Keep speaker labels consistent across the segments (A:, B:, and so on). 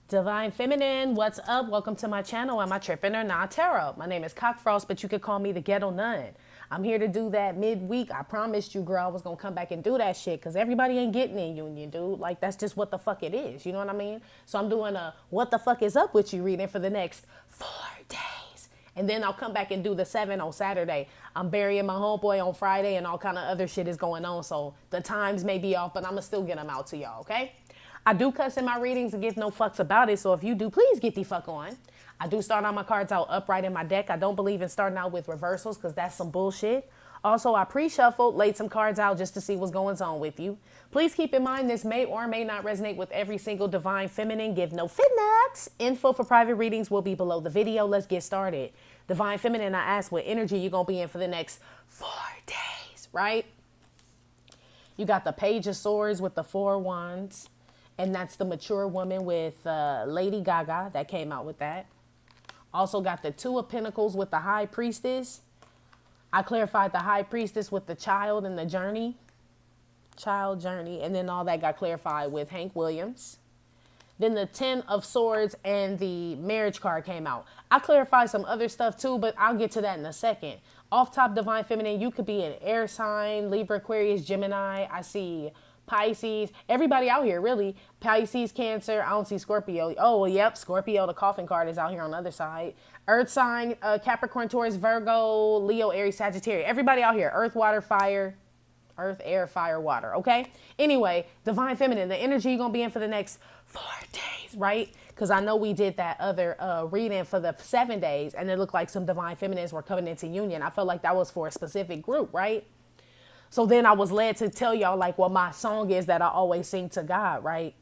A: Divine Feminine, what's up? Welcome to my channel. Am I tripping or not? Tarot. My name is Cockfrost, but you could call me the Ghetto Nun. I'm here to do that midweek. I promised you, girl, I was going to come back and do that shit because everybody ain't getting in union, dude. Like, that's just what the fuck it is. You know what I mean? So I'm doing a what the fuck is up with you reading for the next 4 days. And then I'll come back and do the 7 on Saturday. I'm burying my homeboy on Friday and all kind of other shit is going on. So the times may be off, but I'm going to still get them out to y'all, okay? I do cuss in my readings and give no fucks about it. So if you do, please get the fuck on. I do start all my cards out upright in my deck. I don't believe in starting out with reversals because that's some bullshit. Also, I pre-shuffled, laid some cards out just to see what's going on with you. Please keep in mind this may or may not resonate with every single Divine Feminine. Give no fit nuts. Info for private readings will be below the video. Let's get started. Divine Feminine, I asked what energy you're going to be in for the next 4 days, right? You got the Page of Swords with the 4 Wands. And that's the mature woman with Lady Gaga that came out with that. Also got the 2 of Pentacles with the High Priestess. I clarified the High Priestess with the child and the journey. Child journey. And then all that got clarified with Hank Williams. Then the 10 of Swords and the marriage card came out. I clarified some other stuff too, but I'll get to that in a second. Off top, Divine Feminine, you could be an air sign, Libra, Aquarius, Gemini. I see Pisces, everybody out here, really. Pisces, Cancer, I don't see Scorpio. Oh, yep, Scorpio, the coffin card is out here on the other side. Earth sign, Capricorn, Taurus, Virgo, Leo, Aries, Sagittarius. Everybody out here, earth, water, fire, earth, air, fire, water, okay? Anyway, Divine Feminine, the energy you're going to be in for the next 4 days, right? Because I know we did that other reading for the 7 days, and it looked like some Divine Feminines were coming into union. I felt like that was for a specific group, right? So then I was led to tell y'all like what my song is that I always sing to God, right?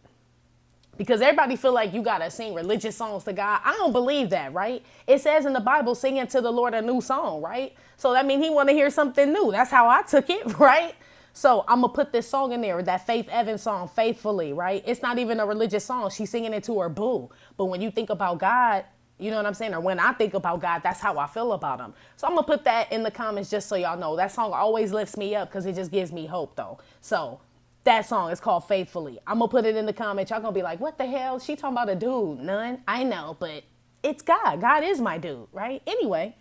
A: Because everybody feel like you got to sing religious songs to God. I don't believe that, right? It says in the Bible, singing to the Lord a new song, right? So that means he want to hear something new. That's how I took it, right? So I'm going to put this song in there, that Faith Evans song, Faithfully, right? It's not even a religious song. She's singing it to her boo. But when you think about God, you know what I'm saying? Or when I think about God, that's how I feel about him. So I'm going to put that in the comments just so y'all know. That song always lifts me up because it just gives me hope, though. So that song is called Faithfully. I'm going to put it in the comments. Y'all going to be like, what the hell? She talking about a dude. None. I know, but it's God. God is my dude, right? Anyway,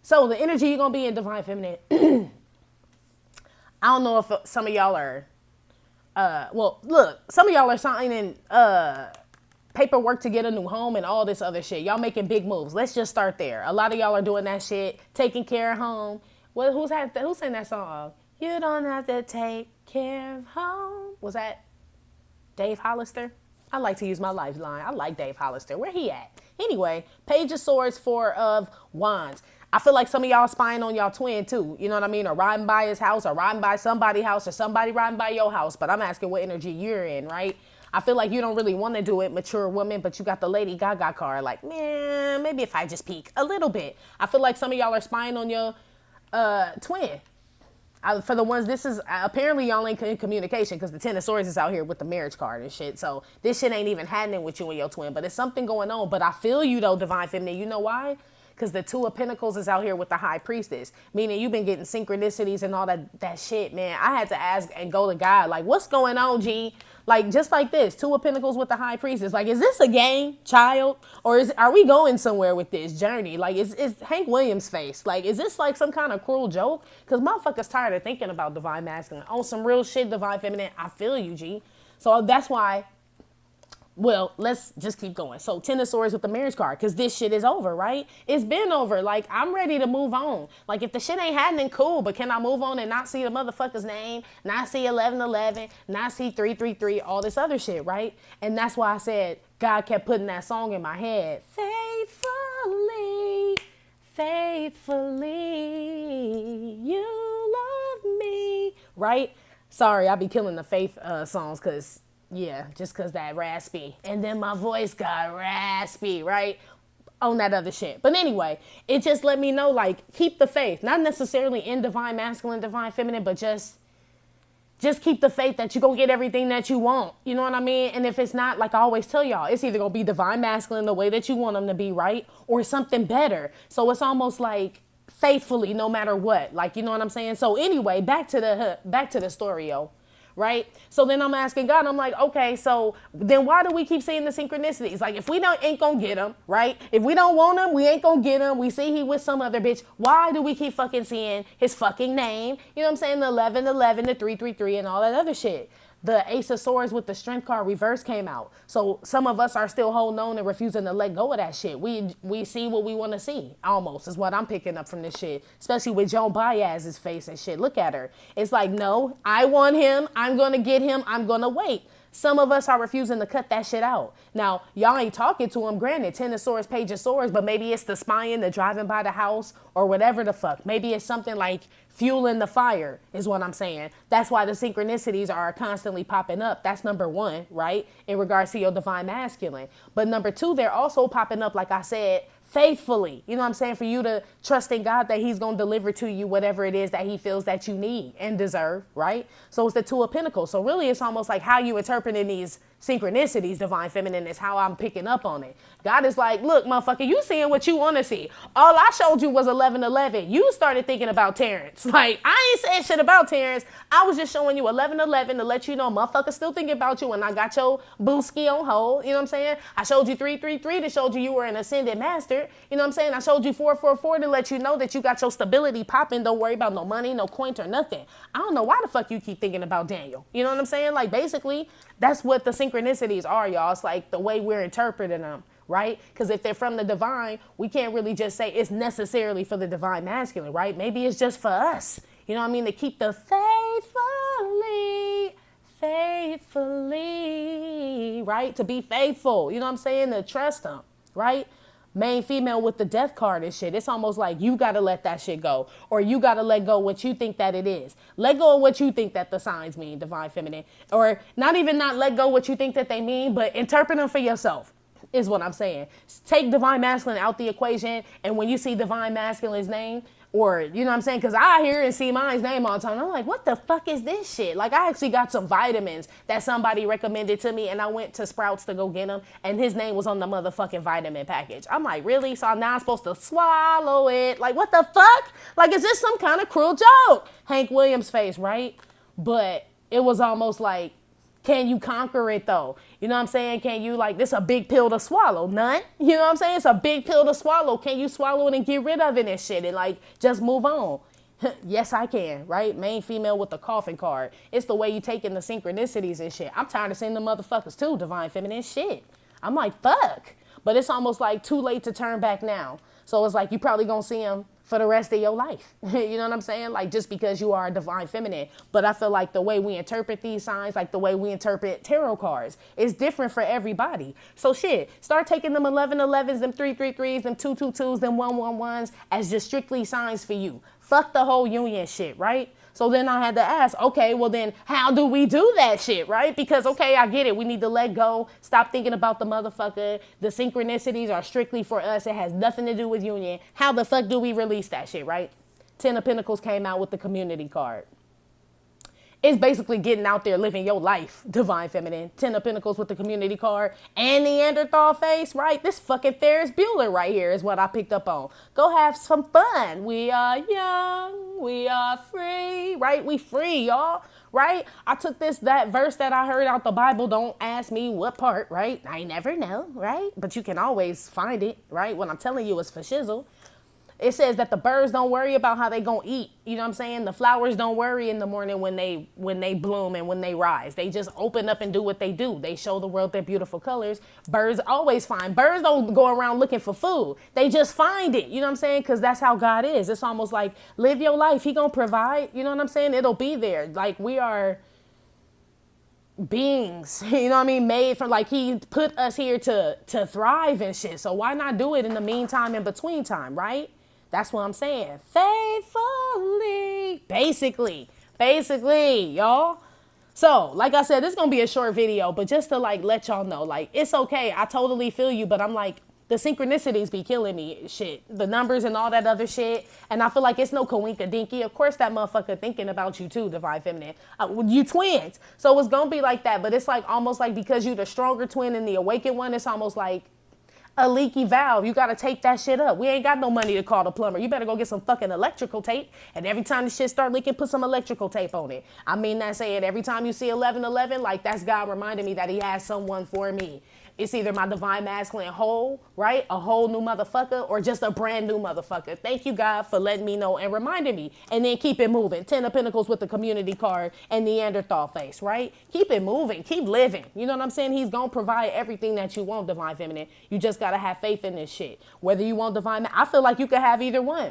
A: so the energy you're going to be in Divine Feminine. I don't know if some of y'all are, well, look, some of y'all are signing, paperwork to get a new home and all this other shit. Y'all making big moves. Let's just start there. A lot of y'all are doing that shit, taking care of home. Well, who sang that song? You don't have to take care of home. Was that Dave Hollister? I like to use my lifeline. I like Dave Hollister. Where he at? Anyway, Page of Swords, 4 of Wands. I feel like some of y'all spying on y'all twin too. You know what I mean? Or riding by his house or riding by somebody's house or somebody riding by your house. But I'm asking what energy you're in, right? I feel like you don't really want to do it, mature woman, but you got the Lady Gaga card. Like, man, maybe if I just peek a little bit. I feel like some of y'all are spying on your twin. For the ones, this is, apparently y'all ain't in communication because the 10 of Swords is out here with the marriage card and shit. So this shit ain't even happening with you and your twin, but it's something going on. But I feel you though, Divine Feminine. You know why? Because the 2 of Pentacles is out here with the High Priestess. Meaning you've been getting synchronicities and all that shit, man. I had to ask and go to God, like, what's going on, G? Like, just like this, 2 of Pentacles with the High Priestess. Like, is this a game, child? Or are we going somewhere with this journey? Like, is Hank Williams' face? Like, is this like some kind of cruel joke? Because motherfuckers tired of thinking about Divine Masculine. On some real shit, Divine Feminine, I feel you, G. So that's why, well, let's just keep going. So 10 of Swords with the marriage card, because this shit is over, right? It's been over. Like, I'm ready to move on. Like, if the shit ain't happening, cool, but can I move on and not see the motherfucker's name, not see 1111, not see 333, all this other shit, right? And that's why I said God kept putting that song in my head. Faithfully, faithfully, you love me, right? Sorry, I be killing the faith songs because, yeah, just because that raspy. And then my voice got raspy, right? On that other shit. But anyway, it just let me know, like, keep the faith. Not necessarily in Divine Masculine, Divine Feminine, but just keep the faith that you're going to get everything that you want. You know what I mean? And if it's not, like I always tell y'all, it's either going to be Divine Masculine the way that you want them to be, right? Or something better. So it's almost like faithfully no matter what. Like, you know what I'm saying? So anyway, back to the story, yo. right? So then I'm asking God, I'm like, okay, so then why do we keep seeing the synchronicities? Like, if we don't ain't gonna get him, right? If we don't want him, we ain't gonna get him. We see he with some other bitch. Why do we keep fucking seeing his fucking name? You know what I'm saying? The 1111, the 333, and all that other shit. The Ace of Swords with the Strength card reverse came out. So some of us are still holding on and refusing to let go of that shit. We see what we want to see, almost, is what I'm picking up from this shit. Especially with Joan Baez's face and shit. Look at her. It's like, no, I want him. I'm going to get him. I'm going to wait. Some of us are refusing to cut that shit out. Now, y'all ain't talking to him, granted, 10 of Swords, Page of Swords, but maybe it's the spying, the driving by the house, or whatever the fuck. Maybe it's something like fueling the fire, is what I'm saying. That's why the synchronicities are constantly popping up. That's number one, right? In regards to your divine masculine. But number two, they're also popping up, like I said, faithfully. You know what I'm saying? For you to trust in God that he's going to deliver to you whatever it is that he feels that you need and deserve, right? So it's the Two of Pentacles. So really it's almost like how you interpreting these synchronicities, divine feminine, is how I'm picking up on it. God is like, look, motherfucker, you seeing what you want to see. All I showed you was 1111. You started thinking about Terrence. Like, I ain't saying shit about Terrence. I was just showing you 1111 to let you know motherfuckers still thinking about you, and I got your booski on hold. You know what I'm saying? I showed you 333 to show you were an ascended master. You know what I'm saying? I showed you 444 to let you know that you got your stability popping. Don't worry about no money, no coins, or nothing. I don't know why the fuck you keep thinking about Daniel. You know what I'm saying? Like, basically, that's what the synchronicities are, y'all. It's like the way we're interpreting them, right? Because if they're from the divine, we can't really just say it's necessarily for the divine masculine, right? Maybe it's just for us. You know what I mean? To keep the faithfully, right? To be faithful. You know what I'm saying? To trust them, right? Main female with the death card and shit. It's almost like you got to let that shit go. Or you got to let go what you think that it is. Let go of what you think that the signs mean, divine feminine. Or not even not let go what you think that they mean, but interpret them for yourself, is what I'm saying. Take divine masculine out the equation. And when you see divine masculine's name, or, you know what I'm saying? Because I hear and see mine's name all the time. I'm like, what the fuck is this shit? Like, I actually got some vitamins that somebody recommended to me, and I went to Sprouts to go get them, and his name was on the motherfucking vitamin package. I'm like, really? So now I'm supposed to swallow it? Like, what the fuck? Like, is this some kind of cruel joke? Hank Williams' face, right? But it was almost like, can you conquer it though? You know what I'm saying? Can you, like, this a big pill to swallow? None. You know what I'm saying? It's a big pill to swallow. Can you swallow it and get rid of it and shit and, like, just move on? Yes, I can, right? Main female with the coffin card. It's the way you taking the synchronicities and shit. I'm tired of seeing the motherfuckers too, divine feminine shit. I'm like, fuck. But it's almost like too late to turn back now. So it's like you probably gonna see them for the rest of your life. You know what I'm saying? Like, just because you are a divine feminine. But I feel like the way we interpret these signs, like the way we interpret tarot cards, is different for everybody. So shit, start taking them 1111s, them 333s, them 222s, them 111s as just strictly signs for you. Fuck the whole union shit, right? So then I had to ask, okay, well then how do we do that shit, right? Because, okay, I get it. We need to let go. Stop thinking about the motherfucker. The synchronicities are strictly for us. It has nothing to do with union. How the fuck do we release that shit, right? 10 of Pentacles came out with the community card. It's basically getting out there living your life, divine feminine. 10 of Pentacles with the community card and Neanderthal face, right? This fucking Ferris Bueller right here is what I picked up on. Go have some fun. We are young. We are free, right? We free, y'all, right? I took that verse that I heard out the Bible. Don't ask me what part, right? I never know, right? But you can always find it, right? When I'm telling you it's for shizzle. It says that the birds don't worry about how they gonna eat. You know what I'm saying? The flowers don't worry in the morning when they bloom and when they rise. They just open up and do what they do. They show the world their beautiful colors. Birds always find. Birds don't go around looking for food. They just find it. You know what I'm saying? Because that's how God is. It's almost like live your life. He gonna provide. You know what I'm saying? It'll be there. Like, we are beings, you know what I mean, made for, like, he put us here to thrive and shit. So why not do it in the meantime, in between time, right? That's what I'm saying. Faithfully. Basically, y'all. So, like I said, this is going to be a short video, but just to, like, let y'all know, like, it's okay. I totally feel you, but I'm like, the synchronicities be killing me, shit. The numbers and all that other shit. And I feel like it's no coinka dinky. Of course, that motherfucker thinking about you too, divine feminine. You twins. So it's going to be like that. But it's like almost like because you the stronger twin and the awakened one, it's almost like, a leaky valve. You got to tape that shit up. We ain't got no money to call the plumber. You better go get some fucking electrical tape. And every time the shit start leaking, put some electrical tape on it. I mean that saying, every time you see 1111, like that's God reminding me that he has someone for me. It's either my divine masculine whole, right? A whole new motherfucker, or just a brand new motherfucker. Thank you, God, for letting me know and reminding me. And then keep it moving. 10 of Pentacles with the community card and Neanderthal face, right? Keep it moving. Keep living. You know what I'm saying? He's going to provide everything that you want, divine feminine. You just got to have faith in this shit. Whether you want divine, I feel like you could have either one.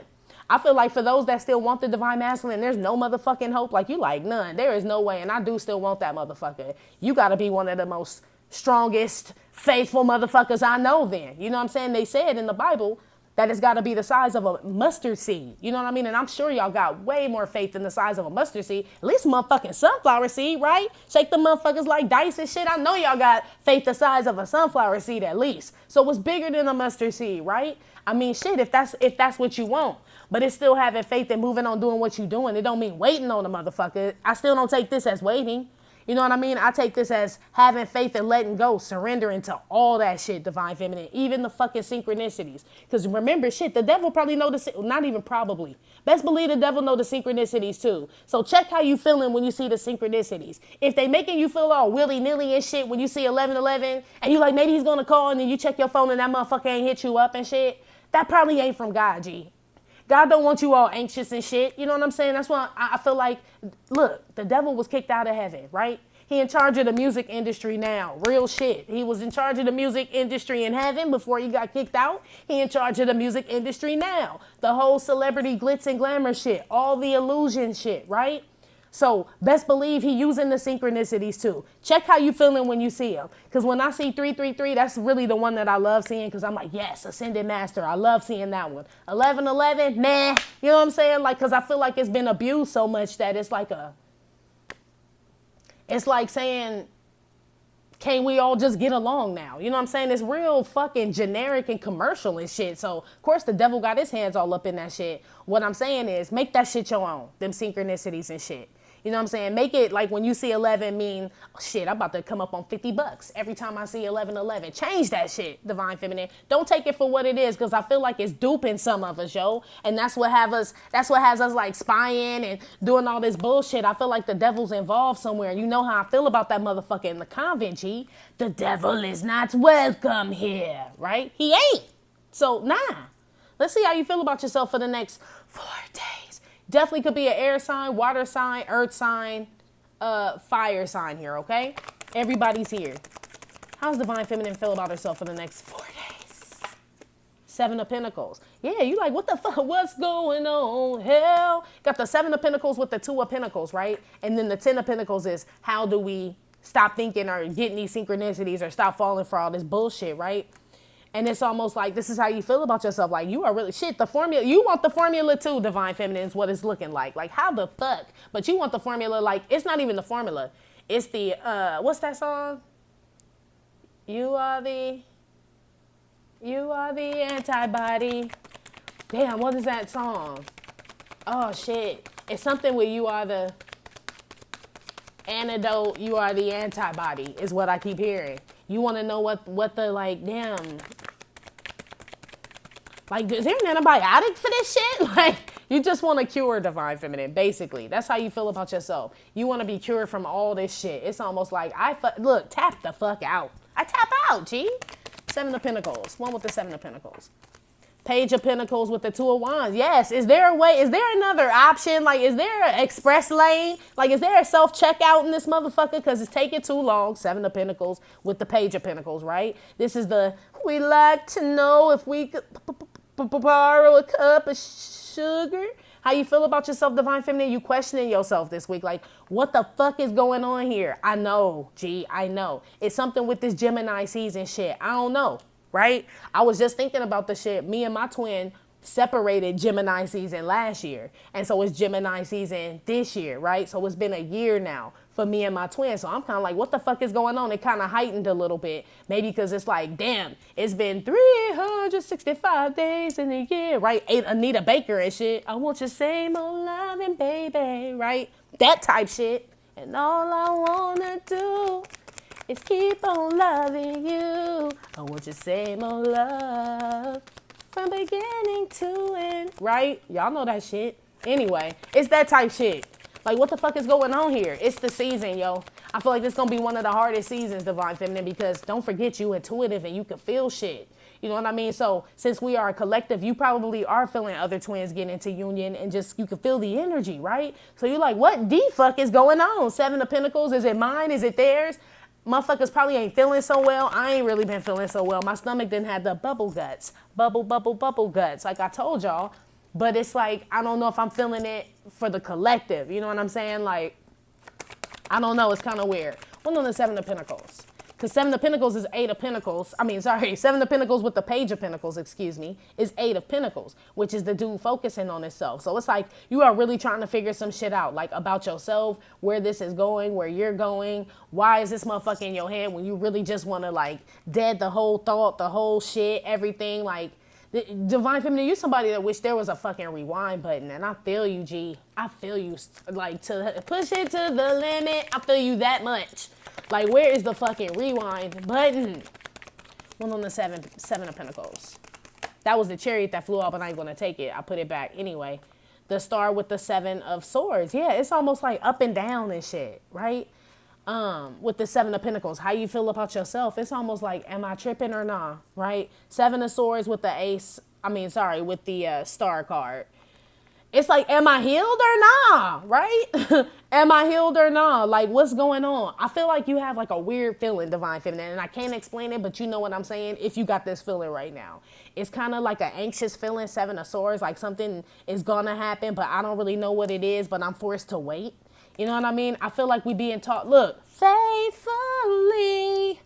A: I feel like for those that still want the divine masculine, there's no motherfucking hope. Like you like none. There is no way. And I do still want that motherfucker. You got to be one of the most strongest, faithful motherfuckers I know then. You know what I'm saying? They said in the Bible that it's got to be the size of a mustard seed. You know what I mean? And I'm sure y'all got way more faith than the size of a mustard seed. At least motherfucking sunflower seed, right? Shake the motherfuckers like dice and shit. I know y'all got faith the size of a sunflower seed at least. So it's bigger than a mustard seed, right? I mean, shit, if that's what you want. But it's still having faith and moving on doing what you're doing. It don't mean waiting on the motherfucker. I still don't take this as waiting. You know what I mean? I take this as having faith and letting go, surrendering to all that shit, divine feminine, even the fucking synchronicities. Because remember, shit, the devil probably know not even probably. Best believe the devil know the synchronicities too. So check how you feeling when you see the synchronicities. If they making you feel all willy-nilly and shit when you see 1111 and you like, maybe he's going to call, and then you check your phone and that motherfucker ain't hit you up and shit, that probably ain't from God, G. God don't want you all anxious and shit. You know what I'm saying? That's why I feel like, look, the devil was kicked out of heaven, right? He in charge of the music industry now. Real shit. He was in charge of the music industry in heaven before he got kicked out. He in charge of the music industry now. The whole celebrity glitz and glamour shit. All the illusion shit, right? So best believe he using the synchronicities too. Check how you feeling when you see him. Because when I see 333, that's really the one that I love seeing. Because I'm like, yes, Ascended Master. I love seeing that one. 1111, nah. You know what I'm saying? Like, because I feel like it's been abused so much that it's like it's like saying, can't we all just get along now? You know what I'm saying? It's real fucking generic and commercial and shit. So, of course, the devil got his hands all up in that shit. What I'm saying is make that shit your own. Them synchronicities and shit. You know what I'm saying? Make it like when you see 11 mean, oh, shit, I'm about to come up on $50 every time I see 1111. Change that shit, divine feminine. Don't take it for what it is, because I feel like it's duping some of us, yo. And that's what has us like spying and doing all this bullshit. I feel like the devil's involved somewhere. You know how I feel about that motherfucker in the convent, G. The devil is not welcome here, right? He ain't. So, nah. Let's see how you feel about yourself for the next 4 days. Definitely could be an air sign, water sign, earth sign, fire sign here, okay? Everybody's here. How's divine feminine feel about herself for the next 4 days? 7 of Pentacles. Yeah, you like, what the fuck? What's going on? Hell. Got the 7 of Pentacles with the 2 of Pentacles, right? And then the 10 of Pentacles is how do we stop thinking or getting these synchronicities or stop falling for all this bullshit, right? And it's almost like this is how you feel about yourself. Like you are really shit. The formula, you want the formula too, divine feminine is what it's looking like. Like how the fuck? But you want the formula like it's not even the formula. It's the what's that song? You are the antibody. Damn, what is that song? Oh shit. It's something where you are the antidote, you are the antibody is what I keep hearing. You want to know what the like damn. Like, is there an antibiotic for this shit? Like, you just want to cure divine feminine, basically. That's how you feel about yourself. You want to be cured from all this shit. It's almost like, look, tap the fuck out. I tap out, G. 7 of Pentacles. One with the 7 of Pentacles. Page of Pentacles with the 2 of Wands. Yes. Is there a way? Is there another option? Like, is there an express lane? Like, is there a self-checkout in this motherfucker? Because it's taking too long. 7 of Pentacles with the Page of Pentacles, right? This is the, we like to know if we could borrow a cup of sugar. How you feel about yourself, divine feminine? You questioning yourself this week. Like, what the fuck is going on here? I know, G. I know. It's something with this Gemini season shit. I don't know. Right? I was just thinking about the shit. Me and my twin separated Gemini season last year. And so it's Gemini season this year, right? So it's been a year now for me and my twin. So I'm kind of like, what the fuck is going on? It kind of heightened a little bit. Maybe because it's like, damn, it's been 365 days in a year, right? Anita Baker and shit. I want your same old loving baby, right? That type shit. And all I want to do is keep on loving you. I want you to say more love from beginning to end. Right? Y'all know that shit. Anyway, it's that type shit. Like, what the fuck is going on here? It's the season, yo. I feel like this gonna be one of the hardest seasons, Divine Feminine, because don't forget you intuitive and you can feel shit. You know what I mean? So since we are a collective, you probably are feeling other twins getting into union and just, you can feel the energy, right? So you're like, what the fuck is going on? Seven of Pentacles, is it mine? Is it theirs? Motherfuckers probably ain't feeling so well. I ain't really been feeling so well. My stomach didn't have the bubble guts. Bubble guts, like I told y'all. But it's like, I don't know if I'm feeling it for the collective. You know what I'm saying? Like, I don't know. It's kind of weird. Well, on the Seven of Pentacles. Because Seven of Pentacles is Eight of Pentacles. Seven of Pentacles with the Page of Pentacles, is Eight of Pentacles, which is the dude focusing on himself. So it's like you are really trying to figure some shit out, like about yourself, where this is going, where you're going. Why is this motherfucker in your head when you really just want to like dead the whole thought, the whole shit, everything. Like, Divine Feminine, you somebody that wish there was a fucking rewind button, and I feel you, G. I feel you, like, to push it to the limit. I feel you that much. Like, where is the fucking rewind button? One on the seven of Pentacles. That was the Chariot that flew up, and I ain't gonna take it. I put it back anyway. The Star with the Seven of Swords. Yeah, it's almost like up and down and shit, right? With the Seven of Pentacles, how you feel about yourself? It's almost like, am I tripping or nah, right? Seven of Swords with the with the Star card. It's like, am I healed or nah, right? Am I healed or nah? Like, what's going on? I feel like you have like a weird feeling, Divine Feminine, and I can't explain it, but you know what I'm saying if you got this feeling right now. It's kind of like an anxious feeling, Seven of Swords, like something is gonna happen, but I don't really know what it is, but I'm forced to wait. You know what I mean? I feel like we being taught, look, faithfully,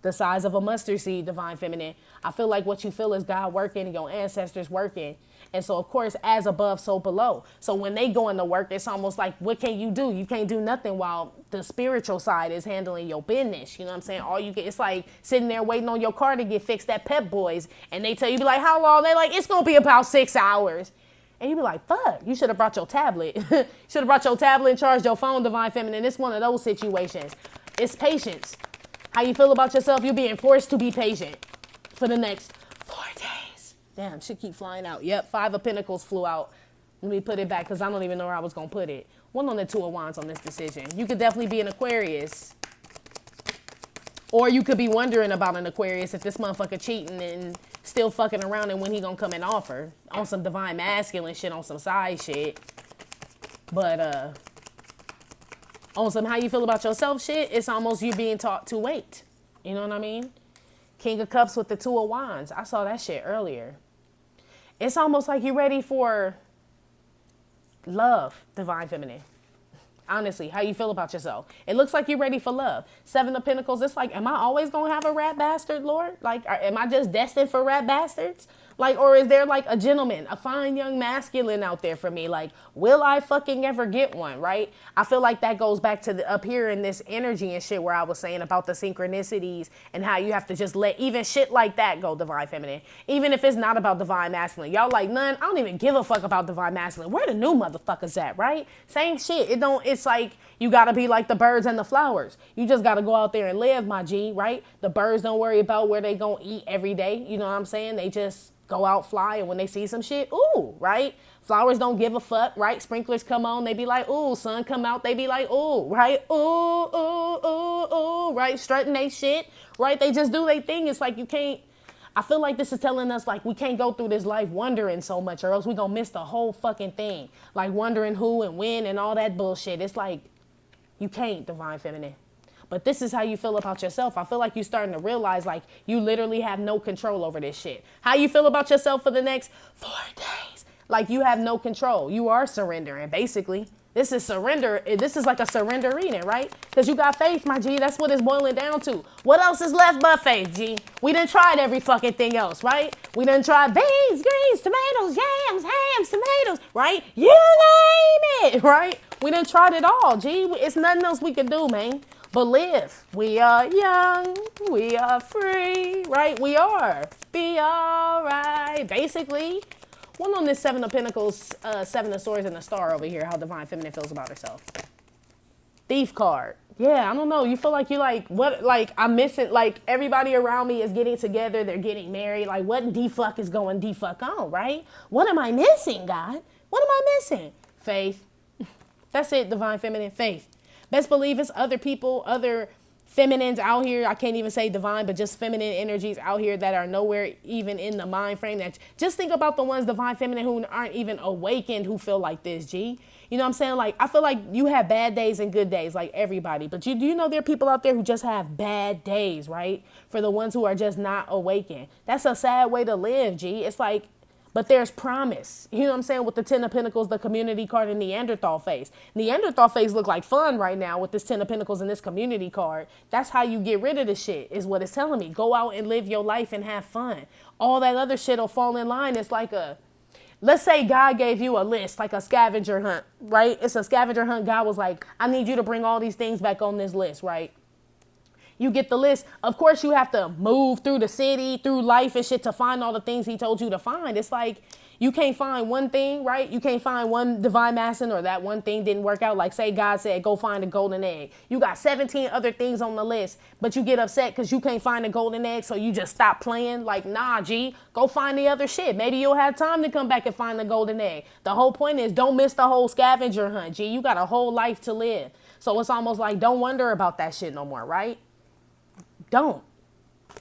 A: the size of a mustard seed, Divine Feminine. I feel like what you feel is God working and your ancestors working. And so, of course, as above, so below. So when they go into work, it's almost like, what can you do? You can't do nothing while the spiritual side is handling your business. You know what I'm saying? All you get, it's like sitting there waiting on your car to get fixed at Pep Boys. And they tell you, be like, how long? They like, it's going to be about 6 hours. And you be like, fuck, you should have brought your tablet. Should have brought your tablet and charged your phone, Divine Feminine. It's one of those situations. It's patience. How you feel about yourself? You're being forced to be patient for the next 4 days. Damn, shit keep flying out. Yep, Five of Pentacles flew out. Let me put it back because I don't even know where I was going to put it. One on the Two of Wands on this decision. You could definitely be an Aquarius. Or you could be wondering about an Aquarius if this motherfucker cheating and still fucking around and when he gonna come and offer on some divine masculine shit, on some side shit. But on some how you feel about yourself shit, it's almost you being taught to wait. You know what I mean? King of Cups with the Two of Wands. I saw that shit earlier. It's almost like you're ready for love, Divine Feminine. Honestly, how you feel about yourself? It looks like you're ready for love. Seven of Pentacles, it's like, am I always going to have a rat bastard, Lord? Like, am I just destined for rat bastards? Like, or is there like a gentleman, a fine young masculine out there for me? Like, will I fucking ever get one, right? I feel like that goes back to the up here in this energy and shit where I was saying about the synchronicities and how you have to just let even shit like that go, Divine Feminine. Even if it's not about divine masculine. Y'all like, none, I don't even give a fuck about divine masculine. Where the new motherfuckers at, right? Same shit. It's like, you gotta be like the birds and the flowers. You just gotta go out there and live, my G, right? The birds don't worry about where they gonna eat every day. You know what I'm saying? They just go out, fly, and when they see some shit, ooh, right? Flowers don't give a fuck, right? Sprinklers come on, they be like, ooh. Sun come out, they be like, ooh, right? Ooh, ooh, ooh, ooh, right? Strutting they shit, right? They just do their thing. It's like you can't, I feel like this is telling us like we can't go through this life wondering so much or else we gonna miss the whole fucking thing. Like wondering who and when and all that bullshit. It's like, you can't, Divine Feminine. But this is how you feel about yourself. I feel like you're starting to realize like you literally have no control over this shit. How you feel about yourself for the next 4 days? Like you have no control. You are surrendering, basically. This is surrender. This is like a surrender reading, right? Because you got faith, my G. That's what it's boiling down to. What else is left but faith, G? We done tried every fucking thing else, right? We done tried beans, greens, tomatoes, yams, hams, tomatoes, right? You name it, right? We done tried it all, G. It's nothing else we can do, man. But live. We are young. We are free, right? We are. Be all right. Basically, one on this Seven of Pentacles, Seven of Swords, and the Star over here, how Divine Feminine feels about herself. Thief card. Yeah, I don't know. You feel like you like what? Like I'm missing. Like everybody around me is getting together. They're getting married. Like what the fuck is going the fuck on? Right? What am I missing, God? What am I missing? Faith. That's it. Divine feminine faith. Best believe it's other people, other feminines out here. I can't even say divine, but just feminine energies out here that are nowhere even in the mind frame. That just think about the ones divine feminine who aren't even awakened, who feel like this. G. You know what I'm saying? Like, I feel like you have bad days and good days, like everybody. But do you know there are people out there who just have bad days, right? For the ones who are just not awakened. That's a sad way to live, G. It's like, but there's promise. You know what I'm saying? With the Ten of Pentacles, the community card, and Neanderthal face. Neanderthal face look like fun right now with this Ten of Pentacles and this community card. That's how you get rid of the shit, is what it's telling me. Go out and live your life and have fun. All that other shit will fall in line. It's like let's say God gave you a list, like a scavenger hunt, right? It's a scavenger hunt. God was like, I need you to bring all these things back on this list, right? You get the list. Of course, you have to move through the city, through life and shit to find all the things he told you to find. It's like you can't find one thing, right? You can't find one divine masculine or that one thing didn't work out. Like say God said, go find a golden egg. You got 17 other things on the list, but you get upset because you can't find a golden egg. So you just stop playing. Like, nah, G, go find the other shit. Maybe you'll have time to come back and find the golden egg. The whole point is don't miss the whole scavenger hunt, G. You got a whole life to live. So it's almost like don't wonder about that shit no more, right? Don't.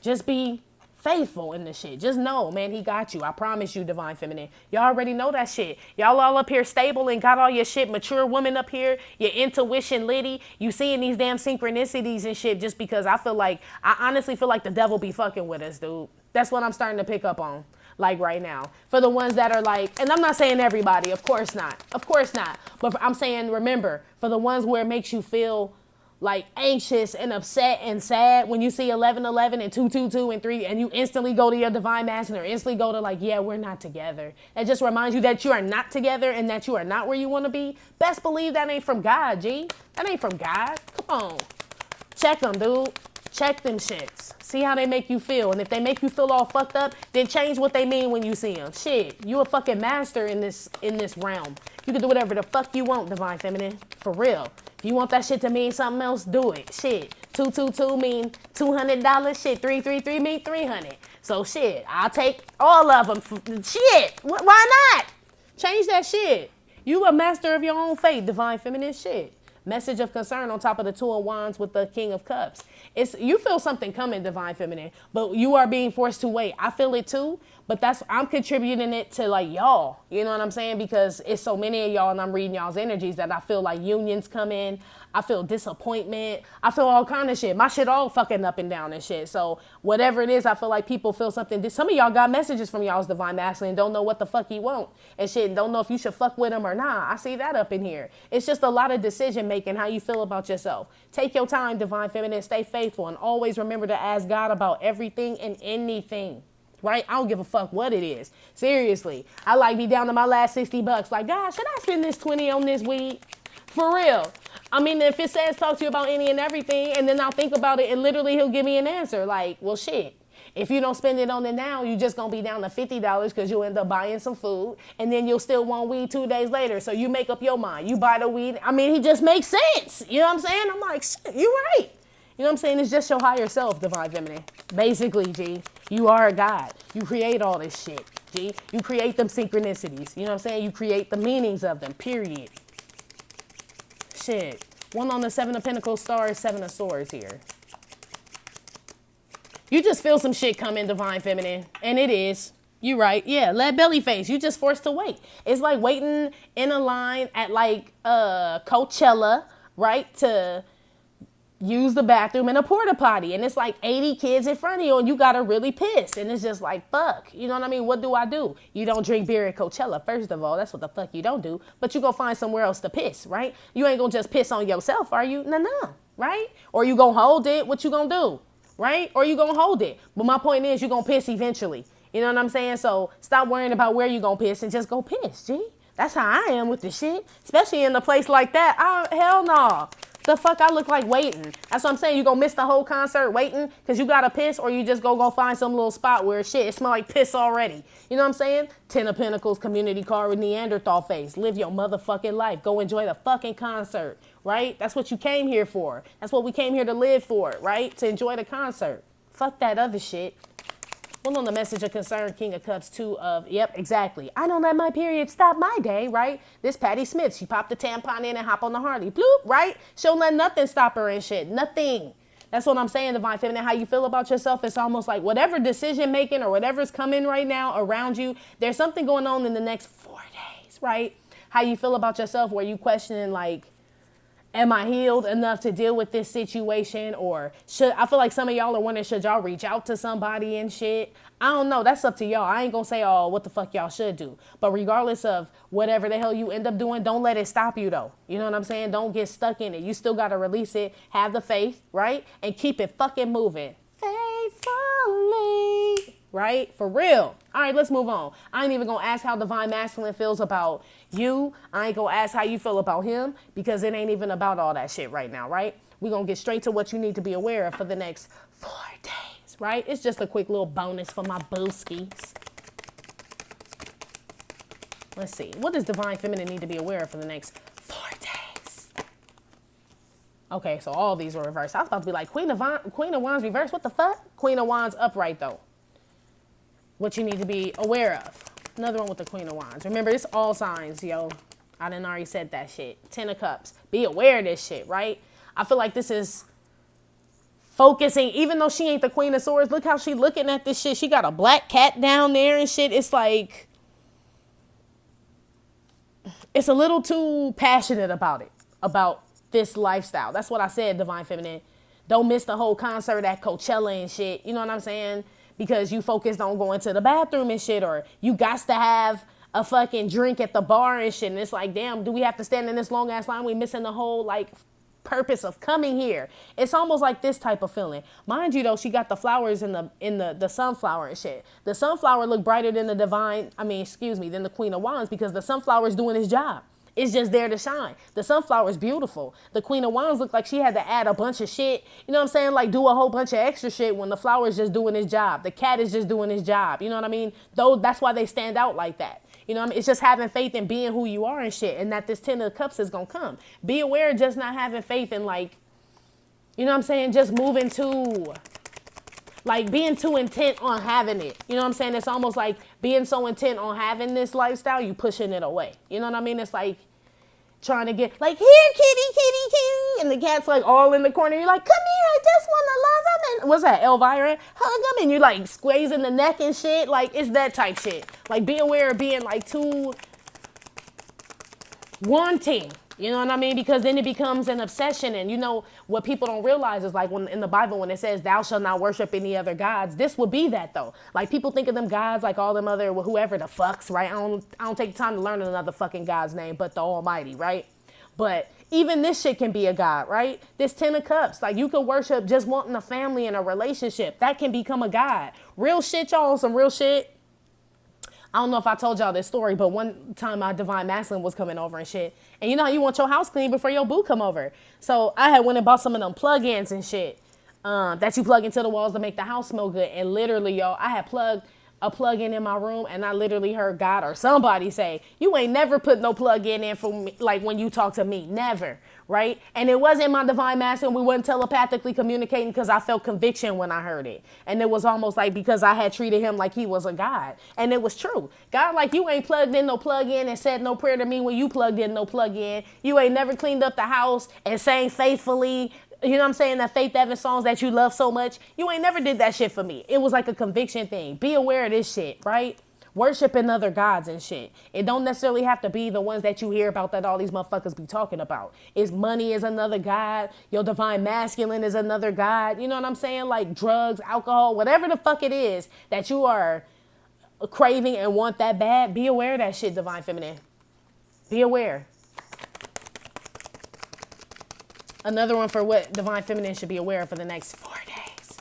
A: Just be faithful in the shit. Just know, man, he got you. I promise you, divine feminine. Y'all already know that shit. Y'all all up here stable and got all your shit. Mature woman up here. Your intuition litty. You seeing these damn synchronicities and shit just because I honestly feel like the devil be fucking with us, dude. That's what I'm starting to pick up on. Like right now. For the ones that are like, and I'm not saying everybody. Of course not. Of course not. But I'm saying, remember, for the ones where it makes you feel like anxious and upset and sad when you see 1111 and 222 and 3 and you instantly go to your divine masculine or instantly go to like, yeah, we're not together. That just reminds you that you are not together and that you are not where you want to be. Best believe that ain't from God, G. That ain't from God. Come on. Check them, dude. Check them shits. See how they make you feel. And if they make you feel all fucked up, then change what they mean when you see them. Shit, you a fucking master in this realm. You can do whatever the fuck you want, divine feminine. For real. If you want that shit to mean something else, do it. Shit. 222 mean $200. Shit. 333 mean 300. So shit, I'll take all of them. Shit. Why not? Change that shit. You a master of your own fate, divine feminine. Shit. Message of concern on top of the Two of Wands with the King of Cups. You feel something coming, divine feminine, but you are being forced to wait. I feel it too, but I'm contributing it to like y'all. You know what I'm saying? Because it's so many of y'all and I'm reading y'all's energies that I feel like unions come in. I feel disappointment. I feel all kind of shit. My shit all fucking up and down and shit. So whatever it is, I feel like people feel something. Some of y'all got messages from y'all's divine masculine and don't know what the fuck he want and shit. And don't know if you should fuck with him or not. I see that up in here. It's just a lot of decision making, how you feel about yourself. Take your time, divine feminine. Stay faithful and always remember to ask God about everything and anything. Right? I don't give a fuck what it is. Seriously. I like be down to my last $60. Like, God, should I spend this 20 on this weed? For real. I mean, if it says talk to you about any and everything, and then I'll think about it, and literally he'll give me an answer. Like, well, shit. If you don't spend it on it now, you just going to be down to $50 because you'll end up buying some food, and then you'll still want weed 2 days later. So you make up your mind. You buy the weed. I mean, he just makes sense. You know what I'm saying? I'm like, shit, you're right. You know what I'm saying? It's just your higher self, divine feminine. Basically, G, you are a God. You create all this shit, G. You create them synchronicities. You know what I'm saying? You create the meanings of them, period. Shit. One on the Seven of Pentacles star is Seven of Swords here. You just feel some shit coming, divine feminine. And it is. You right. Yeah, lead belly face. You just forced to wait. It's like waiting in a line at like Coachella, right? To use the bathroom in a porta potty. And it's like 80 kids in front of you and you got to really piss. And it's just like, fuck. You know what I mean? What do? You don't drink beer at Coachella, first of all. That's what the fuck you don't do. But you go find somewhere else to piss, right? You ain't going to just piss on yourself, are you? No, right? Or you going to hold it. What you going to do? Right? Or you going to hold it. But my point is you going to piss eventually. You know what I'm saying? So stop worrying about where you going to piss and just go piss, G. That's how I am with the shit. Especially in a place like that. Hell no. The fuck I look like waiting. That's what I'm saying. You gonna miss the whole concert waiting because you gotta piss, or you just go find some little spot where shit, it smell like piss already. You know what I'm saying? 10 of Pentacles, community card with Neanderthal face. Live your motherfucking life. Go enjoy the fucking concert, right? That's what you came here for. That's what we came here to live for, right? To enjoy the concert. Fuck that other shit. Well, on the message of concern, King of Cups, 2 of, yep, exactly. I don't let my period stop my day, right? This Patty Smith, she popped the tampon in and hop on the Harley, bloop, right? She don't let nothing stop her and shit, nothing. That's what I'm saying, Divine Feminine. How you feel about yourself, it's almost like whatever decision making or whatever's coming right now around you, there's something going on in the next 4 days, right? How you feel about yourself, where you questioning like, am I healed enough to deal with this situation? Or I feel like some of y'all are wondering, should y'all reach out to somebody and shit? I don't know. That's up to y'all. I ain't gonna say, oh, what the fuck y'all should do. But regardless of whatever the hell you end up doing, don't let it stop you though. You know what I'm saying? Don't get stuck in it. You still gotta release it. Have the faith, right? And keep it fucking moving. Faithfully. Right? For real. All right, let's move on. I ain't even gonna ask how Divine Masculine feels about you. I ain't gonna ask how you feel about him, because it ain't even about all that shit right now, right? We're gonna get straight to what you need to be aware of for the next 4 days, right? It's just a quick little bonus for my booskies. Let's see. What does Divine Feminine need to be aware of for the next 4 days? Okay, so all these are reversed. I was about to be like, Queen of Wands reversed? What the fuck? Queen of Wands upright, though. What you need to be aware of. Another one with the Queen of Wands. Remember, it's all signs, yo. I done already said that shit. 10 of Cups. Be aware of this shit, right? I feel like this is focusing, even though she ain't the Queen of Swords. Look how she looking at this shit. She got a black cat down there and shit. It's like, it's a little too passionate about it, about this lifestyle. That's what I said, Divine Feminine. Don't miss the whole concert at Coachella and shit. You know what I'm saying? Because you focused on going to the bathroom and shit, or you got to have a fucking drink at the bar and shit. And it's like, damn, do we have to stand in this long ass line? We missing the whole like purpose of coming here. It's almost like this type of feeling. Mind you though, she got the flowers in the sunflower and shit. The sunflower look brighter than than the Queen of Wands, because the sunflower is doing his job. It's just there to shine. The sunflower's beautiful. The Queen of Wands looked like she had to add a bunch of shit. You know what I'm saying? Like do a whole bunch of extra shit when the flower's just doing his job. The cat is just doing his job. You know what I mean? Though that's why they stand out like that. You know what I mean? It's just having faith in being who you are and shit. And that this 10 of Cups is going to come. Be aware of just not having faith in like, you know what I'm saying? Just moving to, like being too intent on having it. You know what I'm saying? It's almost like being so intent on having this lifestyle, you pushing it away. You know what I mean? It's like trying to get like, here, kitty, kitty, kitty. And the cat's like all in the corner. You're like, come here, I just want to love him. And what's that, Elvira? Hug him. And you're like squeezing the neck and shit. Like it's that type shit. Like be aware of being like too wanting. You know what I mean? Because then it becomes an obsession. And you know what people don't realize is like when in the Bible, when it says thou shalt not worship any other gods, this would be that though. Like people think of them gods like all them other, whoever the fucks, right? I don't take the time to learn another fucking God's name, but the Almighty, right? But even this shit can be a God, right? This 10 of Cups, like you could worship just wanting a family and a relationship. That can become a God. Real shit, y'all, some real shit. I don't know if I told y'all this story, but one time my Divine Masculine was coming over and shit. And you know how you want your house clean before your boo come over. So I had went and bought some of them plug-ins and shit that you plug into the walls to make the house smell good. And literally, y'all, I had plugged a plug-in in my room, and I literally heard God or somebody say, you ain't never put no plug-in in for me, like when you talk to me, never, right? And it wasn't my Divine Masculine. We wasn't telepathically communicating because I felt conviction when I heard it. And it was almost like because I had treated him like he was a God. And it was true. God, like you ain't plugged in no plug-in and said no prayer to me when you plugged in no plug-in. You ain't never cleaned up the house and sang faithfully. You know what I'm saying? That Faith Evans songs that you love so much. You ain't never did that shit for me. It was like a conviction thing. Be aware of this shit, right? Worshiping other gods and shit. It don't necessarily have to be the ones that you hear about that all these motherfuckers be talking about. It's money is another god. Your Divine Masculine is another god. You know what I'm saying? Like drugs, alcohol, whatever the fuck it is that you are craving and want that bad. Be aware of that shit, Divine Feminine. Be aware. Another one for what Divine Feminine should be aware of for the next 4 days.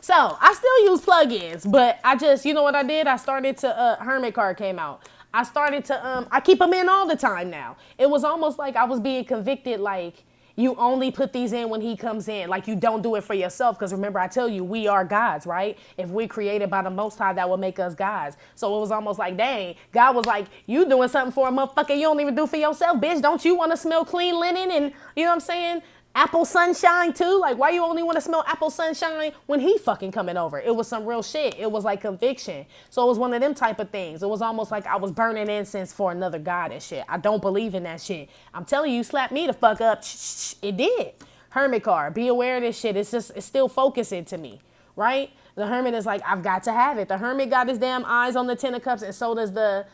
A: So I still use plugins, but I just, you know what I did? I started to, Hermit card came out. I started to, I keep them in all the time now. It was almost like I was being convicted, like, You only put these in when he comes in. Like, you don't do it for yourself. Because remember, I tell you, we are gods, right? If we're created by the Most High, that will make us gods. So it was almost like, dang, God was like, you doing something for a motherfucker you don't even do for yourself, bitch. Don't you want to smell clean linen and, you know what I'm saying? Apple sunshine too? Like, why you only want to smell apple sunshine when he fucking coming over? It was some real shit. It was like conviction. So it was one of them type of things. It was almost like I was burning incense for another god and shit. I don't believe in that shit. I'm telling you, slap me the fuck up. It did. Hermit card. Be aware of this shit. It's still focusing to me, right? The hermit is like, I've got to have it. The hermit got his damn eyes on the Ten of Cups, and so does the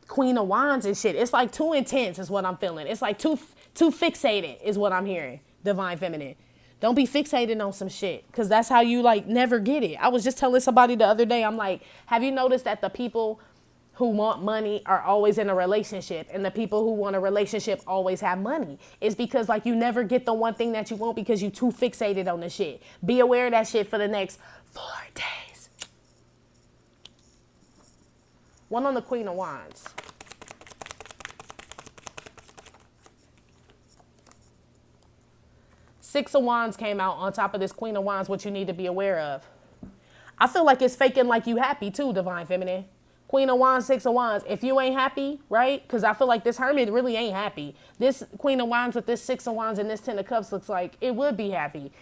A: Queen of Wands and shit. It's like too intense is what I'm feeling. It's like too fixated is what I'm hearing. Divine feminine. Don't be fixated on some shit, because that's how you like never get it. I was just telling somebody the other day, I'm like, have you noticed that the people who want money are always in a relationship, and the people who want a relationship always have money? It's because like you never get the one thing that you want because you too fixated on the shit. Be aware of that shit for the next 4 days. One on the Queen of Wands. Six of Wands came out on top of this Queen of Wands, what you need to be aware of. I feel like it's faking like you happy too, Divine Feminine. Queen of Wands, Six of Wands. If you ain't happy, right? Because I feel like this hermit really ain't happy. This Queen of Wands with this Six of Wands and this Ten of Cups looks like it would be happy.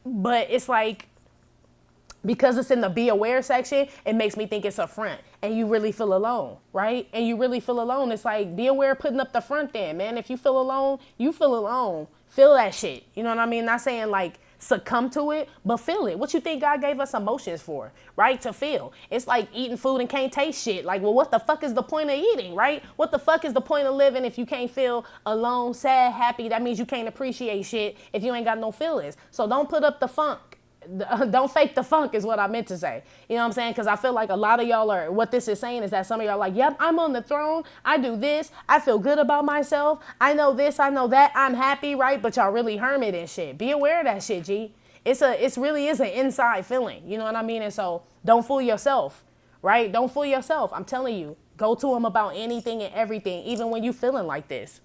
A: But it's like, because it's in the be aware section, it makes me think it's a front. And you really feel alone, right? And you really feel alone. It's like, be aware of putting up the front then, man. If you feel alone, you feel alone. Feel that shit. You know what I mean? Not saying like succumb to it, but feel it. What you think God gave us emotions for, right? To feel. It's like eating food and can't taste shit. Like, well, what the fuck is the point of eating, right? What the fuck is the point of living if you can't feel alone, sad, happy? That means you can't appreciate shit if you ain't got no feelings. So don't put up the funk. Don't fake the funk is what I meant to say. You know what I'm saying? Because I feel like a lot of y'all are, what this is saying is that some of y'all are like, yep, I'm on the throne. I do this. I feel good about myself. I know this. I know that. I'm happy, right? But y'all really hermit and shit. Be aware of that shit, G. It's really is an inside feeling. You know what I mean? And so don't fool yourself, right? Don't fool yourself. I'm telling you, go to him about anything and everything, even when you feeling like this.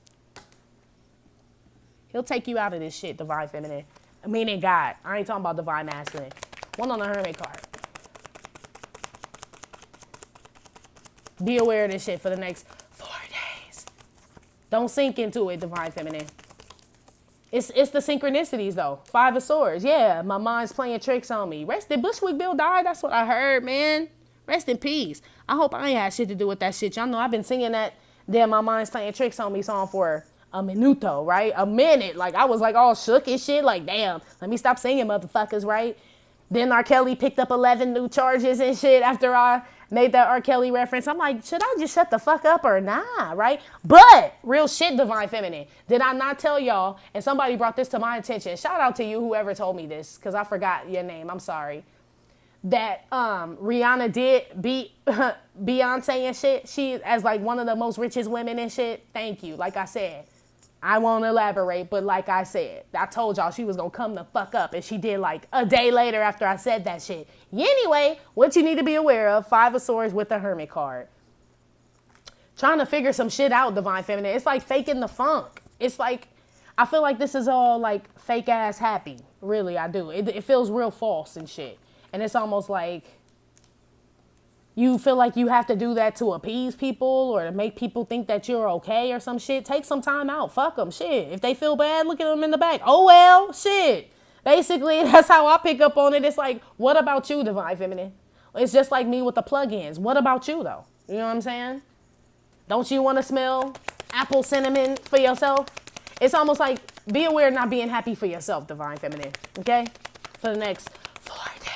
A: He'll take you out of this shit, Divine Feminine. Meaning God. I ain't talking about Divine Masculine. One on the Hermit card. Be aware of this shit for the next 4 days. Don't sink into it, Divine Feminine. It's the synchronicities though. 5 of Swords. Yeah, my mind's playing tricks on me. Did Bushwick Bill die? That's what I heard, man. Rest in peace. I hope I ain't had shit to do with that shit. Y'all know I've been singing that damn my mind's playing tricks on me song for a minuto, right? A minute. Like, I was like all shook and shit. Like, damn, let me stop singing, motherfuckers, right? Then R. Kelly picked up 11 new charges and shit after I made that R. Kelly reference. I'm like, should I just shut the fuck up or nah, right? But real shit, Divine Feminine. Did I not tell y'all? And somebody brought this to my attention. Shout out to you, whoever told me this, because I forgot your name. I'm sorry. That Rihanna did beat Beyonce and shit. She as like one of the most richest women and shit. Thank you. Like I said, I won't elaborate, but like I said, I told y'all she was gonna come the fuck up, and she did like a day later after I said that shit. Anyway, what you need to be aware of, 5 of Swords with the Hermit card. Trying to figure some shit out, Divine Feminine. It's like faking the funk. It's like, I feel like this is all like fake ass happy. Really, I do. It feels real false and shit. And it's almost like you feel like you have to do that to appease people or to make people think that you're okay or some shit. Take some time out. Fuck them. Shit. If they feel bad, look at them in the back. Oh, well, shit. Basically, that's how I pick up on it. It's like, what about you, Divine Feminine? It's just like me with the plugins. What about you, though? You know what I'm saying? Don't you want to smell apple cinnamon for yourself? It's almost like, be aware of not being happy for yourself, Divine Feminine. Okay? For the next 4 days.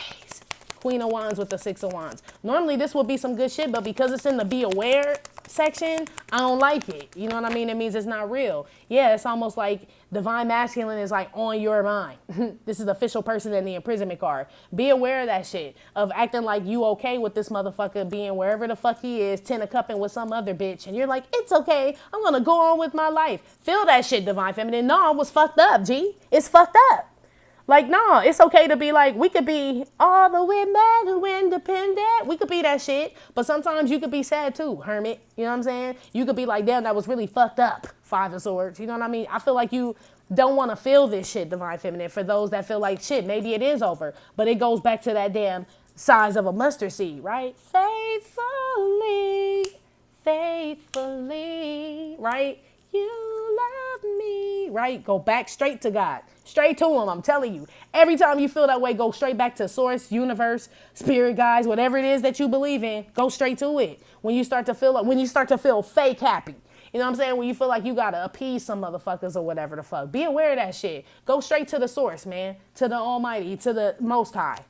A: Queen of Wands with the 6 of Wands. Normally this would be some good shit, but because it's in the be aware section, I don't like it. You know what I mean? It means it's not real. Yeah, it's almost like Divine Masculine is like on your mind. This is the official person in the imprisonment card. Be aware of that shit. Of acting like you okay with this motherfucker being wherever the fuck he is, 10 of cupping with some other bitch. And you're like, it's okay. I'm going to go on with my life. Feel that shit, Divine Feminine. No, it was fucked up, G. It's fucked up. Like, no, it's okay to be like, we could be all the women who independent. We could be that shit. But sometimes you could be sad too, hermit. You know what I'm saying? You could be like, damn, that was really fucked up. 5 of Swords. You know what I mean? I feel like you don't want to feel this shit, divine feminine. For those that feel like shit, maybe it is over, but it goes back to that damn size of a mustard seed, right? Faithfully, faithfully, right? You love me, right? Go back straight to God, straight to him. I'm telling you, every time you feel that way, go straight back to source, universe, spirit guides, whatever it is that you believe in, go straight to it. When you start to feel fake happy, you know what I'm saying? When you feel like you gotta appease some motherfuckers or whatever the fuck, be aware of that shit. Go straight to the source, man, to the Almighty, to the Most High,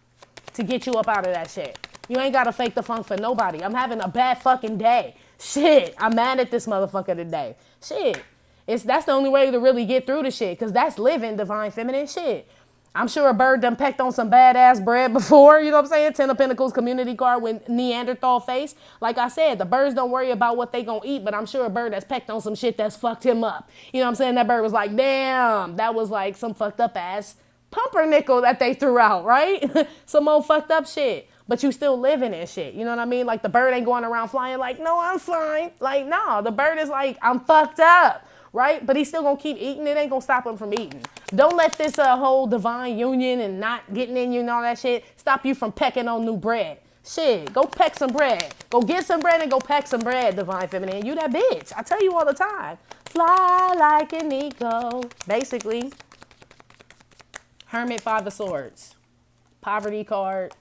A: to get you up out of that shit. You ain't gotta fake the funk for nobody. I'm having a bad fucking day. Shit, I'm mad at this motherfucker today. Shit, that's the only way to really get through the shit, because that's living, divine feminine. Shit, I'm sure a bird done pecked on some badass bread before, you know what I'm saying? 10 of Pentacles community card with Neanderthal face. Like I said, the birds don't worry about what they gonna eat, but I'm sure a bird that's pecked on some shit that's fucked him up. You know what I'm saying? That bird was like, damn, that was like some fucked up ass pumpernickel that they threw out, right? Some old fucked up shit. But you still living in shit. You know what I mean? Like the bird ain't going around flying like, no, I'm fine. Like, no, the bird is like, I'm fucked up, right? But he's still gonna keep eating. It ain't gonna stop him from eating. Don't let this whole divine union and not getting in you and all that shit stop you from pecking on new bread. Shit, go peck some bread. Go get some bread and go peck some bread, divine feminine. You that bitch. I tell you all the time. Fly like an eagle. Basically. Hermit, Five of Swords. Poverty card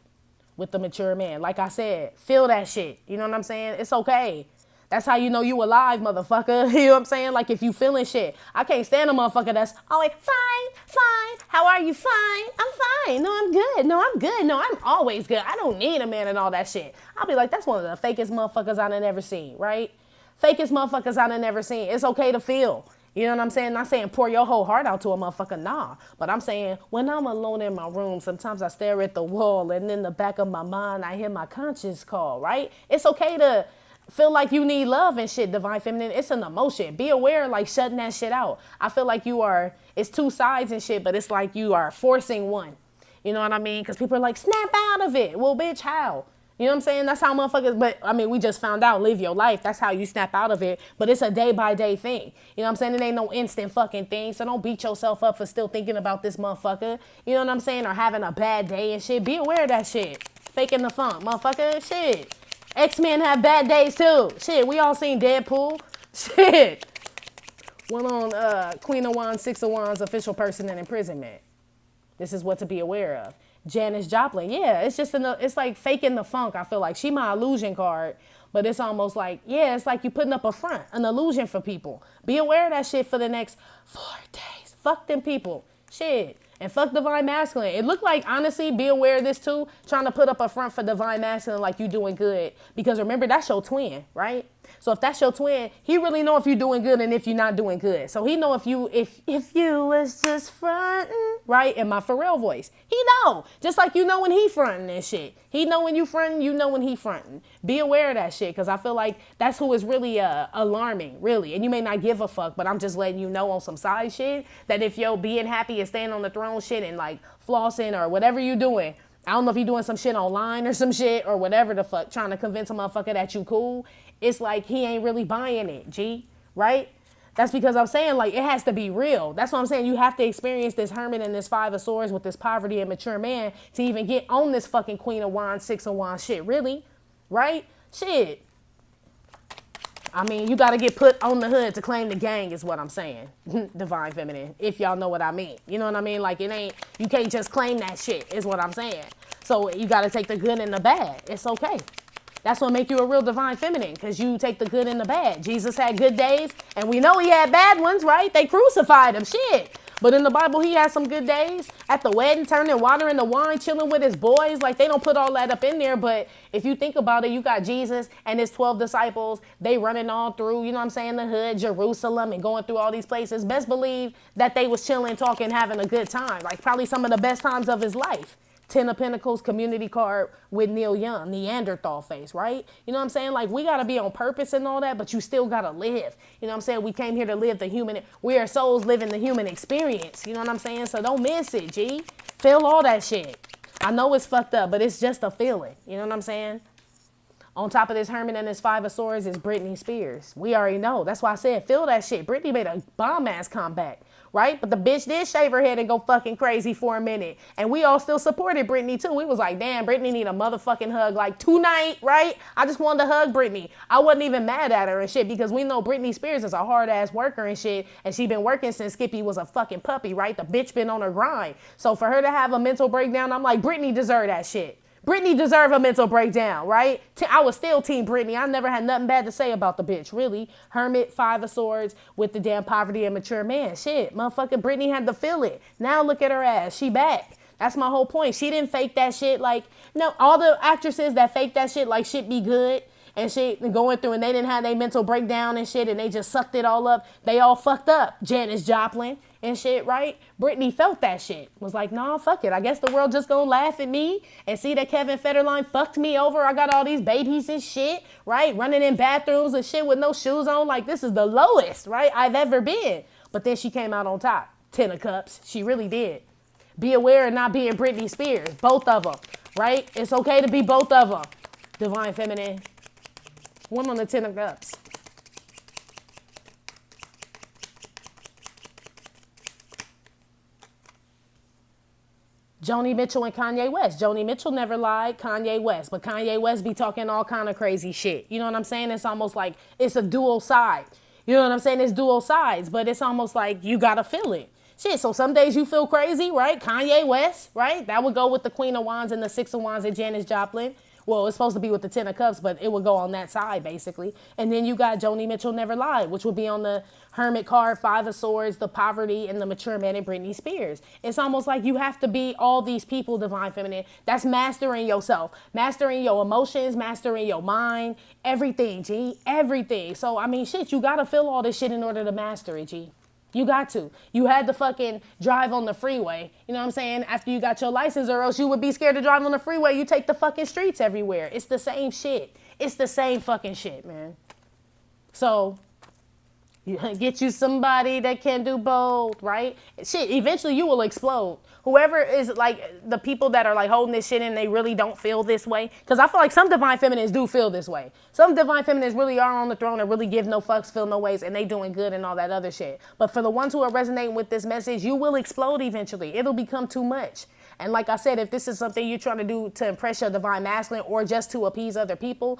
A: with the mature man. Like I said, feel that shit. You know what I'm saying? It's okay. That's how you know you alive, motherfucker. You know what I'm saying? Like if you feeling shit. I can't stand a motherfucker that's always fine. How are you? Fine. I'm fine. No, I'm good. No, I'm good. No, I'm always good. I don't need a man and all that shit. I'll be like, that's one of the fakest motherfuckers I done ever seen, right? Fakest motherfuckers I done ever seen. It's okay to feel. You know what I'm saying? Not saying pour your whole heart out to a motherfucker, nah. But I'm saying when I'm alone in my room, sometimes I stare at the wall and in the back of my mind, I hear my conscience call, right? It's okay to feel like you need love and shit, divine feminine. It's an emotion. Be aware, like shutting that shit out. I feel like it's two sides and shit, but it's like you are forcing one. You know what I mean? Because people are like, snap out of it. Well, bitch, how? You know what I'm saying? That's how motherfuckers, but I mean, we just found out, live your life. That's how you snap out of it. But it's a day by day thing. You know what I'm saying? It ain't no instant fucking thing. So don't beat yourself up for still thinking about this motherfucker. You know what I'm saying? Or having a bad day and shit. Be aware of that shit. Faking the funk, motherfucker. Shit. X-Men have bad days too. Shit, we all seen Deadpool. Shit. One on Queen of Wands, Six of Wands, official person in imprisonment. This is what to be aware of. Janis Joplin, yeah, it's just it's like faking the funk. I feel like she my illusion card, but it's almost like, yeah, it's like you putting up a front, an illusion for people. Be aware of that shit for the next 4 days. Fuck them people, shit, and fuck divine masculine. It looked like, honestly, be aware of this too, trying to put up a front for divine masculine like you doing good, because remember that's your twin, right? So if that's your twin, he really know if you're doing good and if you're not doing good. So he know if you was just fronting, right? In my Pharrell voice, he know. Just like you know when he fronting and shit. He know when you fronting, you know when he fronting. Be aware of that shit, because I feel like that's who is really alarming, really. And you may not give a fuck, but I'm just letting you know on some side shit that if you're being happy and staying on the throne shit and like flossing or whatever you doing, I don't know if you're doing some shit online or some shit or whatever the fuck, trying to convince a motherfucker that you cool. It's like he ain't really buying it, G, right? That's because I'm saying, like, it has to be real. That's what I'm saying. You have to experience this Hermit and this Five of Swords with this poverty and mature man to even get on this fucking Queen of Wands, Six of Wands shit, really, right? Shit. I mean, you got to get put on the hood to claim the gang is what I'm saying. Divine feminine, if y'all know what I mean. You know what I mean? Like, you can't just claim that shit is what I'm saying. So you got to take the good and the bad. It's okay. That's what make you a real divine feminine, because you take the good and the bad. Jesus had good days, and we know he had bad ones, right? They crucified him, shit. But in the Bible, he had some good days. At the wedding, turning water into wine, chilling with his boys. Like, they don't put all that up in there. But if you think about it, you got Jesus and his 12 disciples. They running all through, you know what I'm saying, the hood, Jerusalem, and going through all these places. Best believe that they was chilling, talking, having a good time. Like, probably some of the best times of his life. 10 of Pentacles community card with Neil Young, Neanderthal face, right? You know what I'm saying? Like, we got to be on purpose and all that, but you still got to live. You know what I'm saying? We came here to live the human, we are souls living the human experience. You know what I'm saying? So don't miss it, G. Feel all that shit. I know it's fucked up, but it's just a feeling. You know what I'm saying? On top of this Hermit and his Five of Swords is Britney Spears. We already know. That's why I said, feel that shit. Britney made a bomb-ass comeback, right? But the bitch did shave her head and go fucking crazy for a minute. And we all still supported Britney, too. We was like, damn, Britney need a motherfucking hug like tonight, right? I just wanted to hug Britney. I wasn't even mad at her and shit because we know Britney Spears is a hard-ass worker and shit. And she been working since Skippy was a fucking puppy, right? The bitch been on her grind. So for her to have a mental breakdown, I'm like, Britney deserved that shit. Britney deserved a mental breakdown, right? I was still team Britney. I never had nothing bad to say about the bitch, really. Hermit, Five of Swords with the damn poverty and mature man. Shit, motherfucking Britney had to feel it. Now look at her ass. She back. That's my whole point. She didn't fake that shit like, no, all the actresses that fake that shit like shit be good and shit going through and they didn't have their mental breakdown and shit and they just sucked it all up. They all fucked up. Janis Joplin and shit, right? Britney felt that shit. Was like, nah, fuck it. I guess the world just gonna laugh at me and see that Kevin Federline fucked me over. I got all these babies and shit, right? Running in bathrooms and shit with no shoes on. Like, this is the lowest, right, I've ever been. But then she came out on top. 10 of Cups. She really did. Be aware of not being Britney Spears. Both of them, right? It's okay to be both of them. Divine Feminine. One on the 10 of Cups. Joni Mitchell and Kanye West. Joni Mitchell never lied, Kanye West. But Kanye West be talking all kind of crazy shit. You know what I'm saying? It's almost like it's a dual side. You know what I'm saying? It's dual sides, but it's almost like you gotta feel it. Shit, so some days you feel crazy, right? Kanye West, right? That would go with the Queen of Wands and the Six of Wands and Janis Joplin. Well, it's supposed to be with the 10 of Cups, but it would go on that side, basically. And then you got Joni Mitchell Never Lied, which would be on the Hermit card, Five of Swords, the poverty, and the mature man and Britney Spears. It's almost like you have to be all these people, Divine Feminine. That's mastering yourself, mastering your emotions, mastering your mind, everything, G, everything. So, I mean, shit, you got to feel all this shit in order to master it, G. You got to. You had to fucking drive on the freeway. You know what I'm saying? After you got your license, or else you would be scared to drive on the freeway. You take the fucking streets everywhere. It's the same shit. It's the same fucking shit, man. So, you get you somebody that can do both, right? Shit, eventually you will explode. Whoever is like the people that are like holding this shit in, they really don't feel this way. Because I feel like some Divine Feminines do feel this way. Some Divine Feminines really are on the throne and really give no fucks, feel no ways, and they doing good and all that other shit. But for the ones who are resonating with this message, you will explode eventually. It'll become too much. And like I said, if this is something you're trying to do to impress your Divine Masculine or just to appease other people,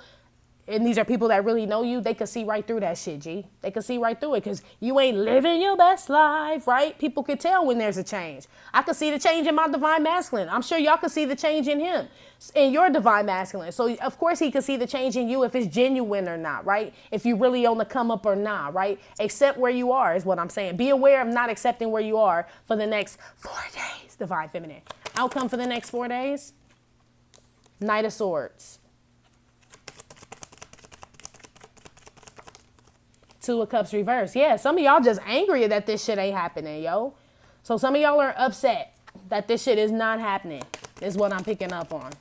A: and these are people that really know you, they can see right through that shit, G. They can see right through it because you ain't living your best life, right? People can tell when there's a change. I can see the change in my Divine Masculine. I'm sure y'all can see the change in him, in your Divine Masculine. So, of course, he can see the change in you if it's genuine or not, right? If you really on the come up or not, right? Accept where you are is what I'm saying. Be aware of not accepting where you are for the next 4 days, Divine Feminine. Outcome for the next 4 days, Knight of Swords. 2 of Cups reversed. Yeah, some of y'all just angry that this shit ain't happening, yo. So some of y'all are upset that this shit is not happening, is what I'm picking up on.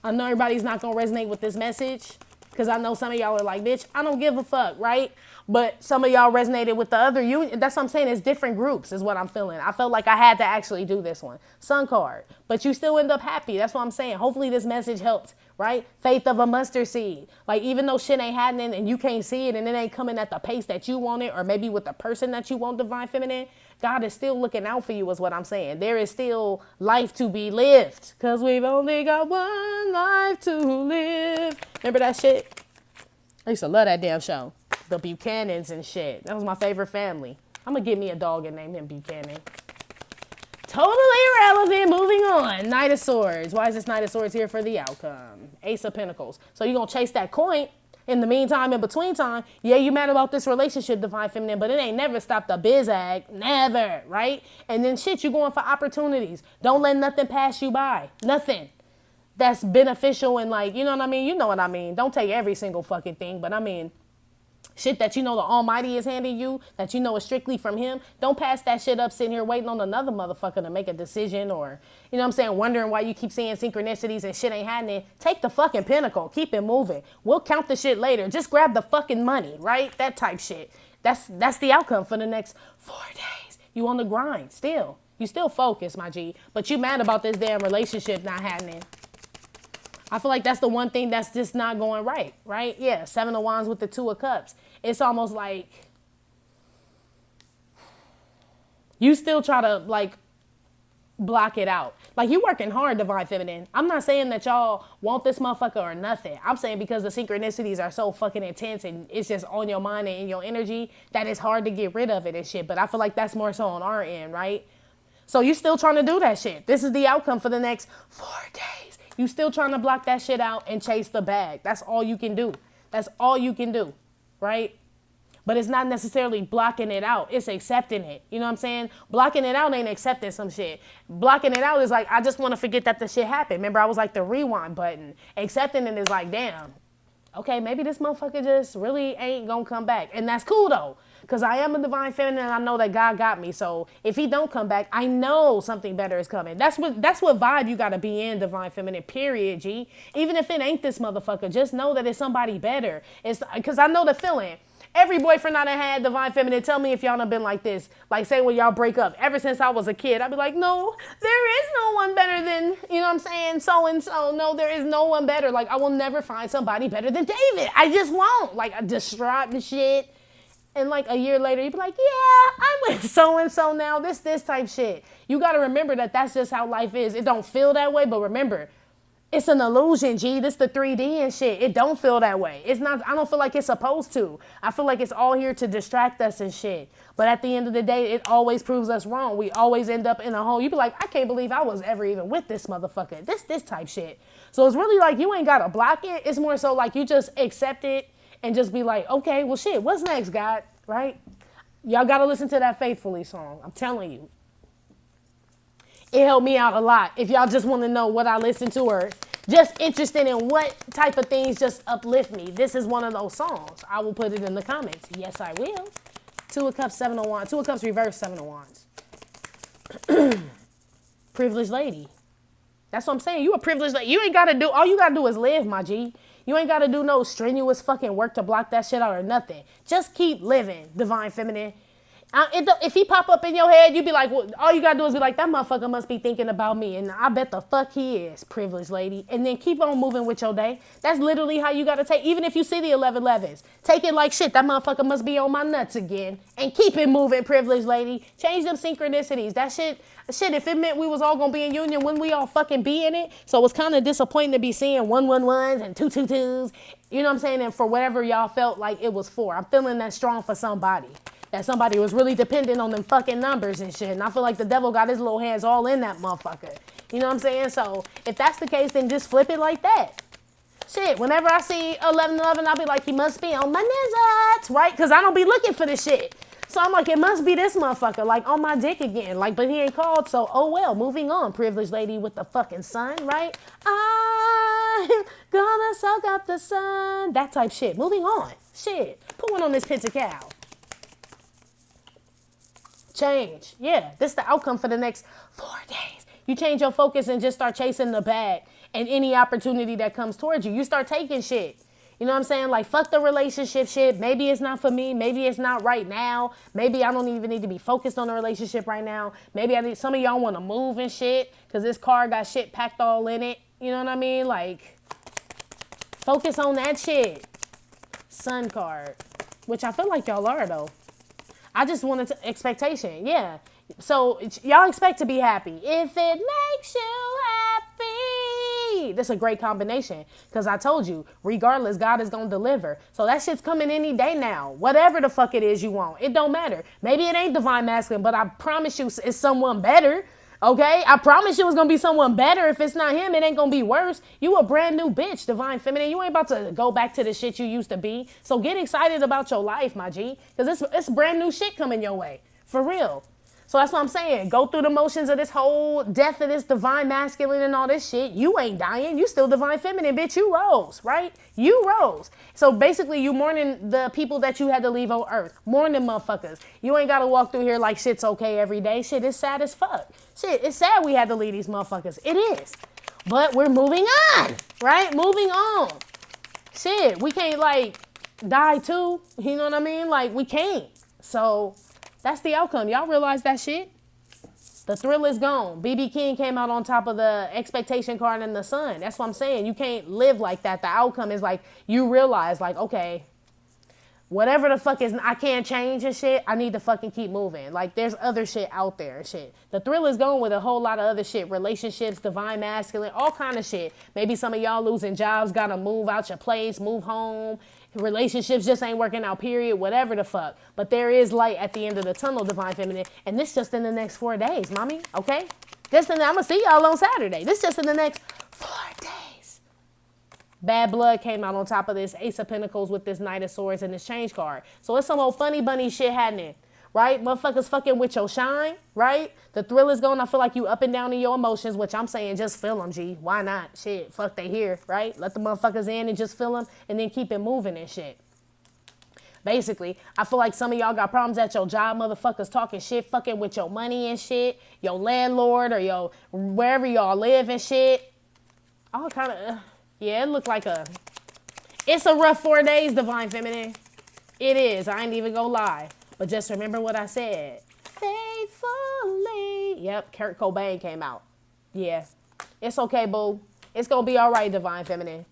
A: I know everybody's not going to resonate with this message because I know some of y'all are like, bitch, I don't give a fuck, right? But some of y'all resonated with the other union. That's what I'm saying. It's different groups is what I'm feeling. I felt like I had to actually do this one. Sun card. But you still end up happy. That's what I'm saying. Hopefully this message helped, right? Faith of a mustard seed. Like even though shit ain't happening and you can't see it and it ain't coming at the pace that you want it or maybe with the person that you want, Divine Feminine, God is still looking out for you is what I'm saying. There is still life to be lived because we've only got one life to live. Remember that shit? I used to love that damn show. The Buchanans and shit. That was my favorite family. I'm going to give me a dog and name him Buchanan. Totally irrelevant. Moving on. Knight of Swords. Why is this Knight of Swords here for the outcome? Ace of Pentacles. So you're going to chase that coin. In the meantime, in between time, yeah, you mad about this relationship, Divine Feminine, but it ain't never stopped the biz act. Never, right? And then shit, you going for opportunities. Don't let nothing pass you by. Nothing. That's beneficial and like, you know what I mean? You know what I mean. Don't take every single fucking thing, but I mean, shit that you know the Almighty is handing you, that you know is strictly from him. Don't pass that shit up sitting here waiting on another motherfucker to make a decision or, you know what I'm saying, wondering why you keep seeing synchronicities and shit ain't happening. Take the fucking pentacle. Keep it moving. We'll count the shit later. Just grab the fucking money, right? That type shit. That's the outcome for the next 4 days. You on the grind still. You still focused, my G. But you mad about this damn relationship not happening. I feel like that's the one thing that's just not going right, right? Yeah, 7 of Wands with the 2 of Cups. It's almost like you still try to like block it out. Like you working hard, Divine Feminine. I'm not saying that y'all want this motherfucker or nothing. I'm saying because the synchronicities are so fucking intense and it's just on your mind and in your energy that it's hard to get rid of it and shit. But I feel like that's more so on our end, right? So you still trying to do that shit. This is the outcome for the next 4 days. You still trying to block that shit out and chase the bag. That's all you can do. That's all you can do, right? But it's not necessarily blocking it out. It's accepting it. You know what I'm saying? Blocking it out ain't accepting some shit. Blocking it out is like, I just want to forget that the shit happened. Remember, I was like the rewind button. Accepting it is like, damn, okay, maybe this motherfucker just really ain't gonna come back. And that's cool though. Because I am a Divine Feminine and I know that God got me. So if he don't come back, I know something better is coming. That's what vibe you got to be in, Divine Feminine, period, G. Even if it ain't this motherfucker, just know that it's somebody better. It's because I know the feeling. Every boyfriend I done had, Divine Feminine, tell me if y'all done been like this. Like, say when y'all break up. Ever since I was a kid, I'd be like, no, there is no one better than, you know what I'm saying, so-and-so. No, there is no one better. Like, I will never find somebody better than David. I just won't. Like, I distraught and shit. And like a year later, you'd be like, yeah, I'm with so-and-so now. This type shit. You got to remember that that's just how life is. It don't feel that way, but remember, it's an illusion, G. This the 3D and shit. It don't feel that way. It's not, I don't feel like it's supposed to. I feel like it's all here to distract us and shit. But at the end of the day, it always proves us wrong. We always end up in a hole. You be like, I can't believe I was ever even with this motherfucker. This type shit. So it's really like you ain't got to block it. It's more so like you just accept it and just be like, okay, well shit, what's next, God? Right? Y'all got to listen to that Faithfully song. I'm telling you. It helped me out a lot. If y'all just want to know what I listen to or just interested in what type of things just uplift me, this is one of those songs. I will put it in the comments. Yes, I will. 2 of Cups, 7 of Wands. 2 of Cups reverse, 7 of Wands. Privileged lady. That's what I'm saying. You a privileged lady. You ain't got to do, all you got to do is live, my G. You ain't got to do no strenuous fucking work to block that shit out or nothing. Just keep living, Divine Feminine. If he pop up in your head, you be like, well, all you gotta do is be like, that motherfucker must be thinking about me. And I bet the fuck he is, privileged lady. And then keep on moving with your day. That's literally how you gotta take, even if you see the 11-11s, take it like shit, that motherfucker must be on my nuts again. And keep it moving, privileged lady. Change them synchronicities. That shit, if it meant we was all gonna be in union, wouldn't we all fucking be in it? So it's kind of disappointing to be seeing 111s and 222s. You know what I'm saying? And for whatever y'all felt like it was for. I'm feeling that strong for somebody. That somebody was really dependent on them fucking numbers and shit. And I feel like the devil got his little hands all in that motherfucker. You know what I'm saying? So if that's the case, then just flip it like that. Shit, whenever I see 11-11, I'll be like, he must be on my nuts, right? Because I don't be looking for this shit. So I'm like, it must be this motherfucker, like on my dick again. Like, but he ain't called, so oh well, moving on. Privileged lady with the fucking sun, right? I'm gonna soak up the sun. That type shit. Moving on. Shit. Put one on this picture cow. Change. Yeah, this is the outcome for the next 4 days. You change your focus and just start chasing the bag and any opportunity that comes towards you. You start taking shit. You know what I'm saying? Like, fuck the relationship shit. Maybe it's not for me. Maybe it's not right now. Maybe I don't even need to be focused on a relationship right now. Maybe some of y'all want to move and shit because this car got shit packed all in it. You know what I mean? Like, focus on that shit. Sun card, which I feel like y'all are, though. I just wanted expectation. Yeah. So y'all expect to be happy. If it makes you happy. That's a great combination. Because I told you, regardless, God is going to deliver. So that shit's coming any day now. Whatever the fuck it is you want. It don't matter. Maybe it ain't divine masculine, but I promise you it's someone better. Okay? I promise you it's going to be someone better. If it's not him, it ain't going to be worse. You a brand new bitch, Divine Feminine. You ain't about to go back to the shit you used to be. So get excited about your life, my G. Because it's brand new shit coming your way. For real. So that's what I'm saying. Go through the motions of this whole death of this divine masculine and all this shit. You ain't dying. You still Divine Feminine, bitch. You rose, right? You rose. So basically you mourning the people that you had to leave on earth. Mourn them motherfuckers. You ain't got to walk through here like shit's okay every day. Shit, it's sad as fuck. Shit, it's sad we had to leave these motherfuckers. It is. But we're moving on, right? Moving on. Shit, we can't like die too. You know what I mean? Like we can't. So that's the outcome. Y'all realize that shit? The thrill is gone. BB King came out on top of the expectation card in the sun. That's what I'm saying. You can't live like that. The outcome is like, you realize like, okay, whatever the fuck is, I can't change and shit. I need to fucking keep moving. Like, there's other shit out there and shit. The thrill is going with a whole lot of other shit. Relationships, divine masculine, all kind of shit. Maybe some of y'all losing jobs, gotta move out your place, move home. Relationships just ain't working out, period, whatever the fuck. But there is light at the end of the tunnel, divine feminine. And this just in the next 4 days, mommy, okay? I'm gonna see y'all on Saturday. This just in the next 4 days. Bad blood came out on top of this Ace of Pentacles with this Knight of Swords and this change card. So it's some old funny bunny shit happening, right? Motherfuckers fucking with your shine, right? The thrill is gone. I feel like you up and down in your emotions, which I'm saying just feel them, G. Why not? Shit, fuck they here, right? Let the motherfuckers in and just feel them and then keep it moving and shit. Basically, I feel like some of y'all got problems at your job, motherfuckers talking shit, fucking with your money and shit, your landlord or your wherever y'all live and shit. All kind of, yeah, it looked like it's a rough 4 days, divine feminine. It is, I ain't even gonna lie. But just remember what I said. Faithfully. Yep, Kurt Cobain came out. Yeah. It's okay, boo. It's going to be all right, divine feminine.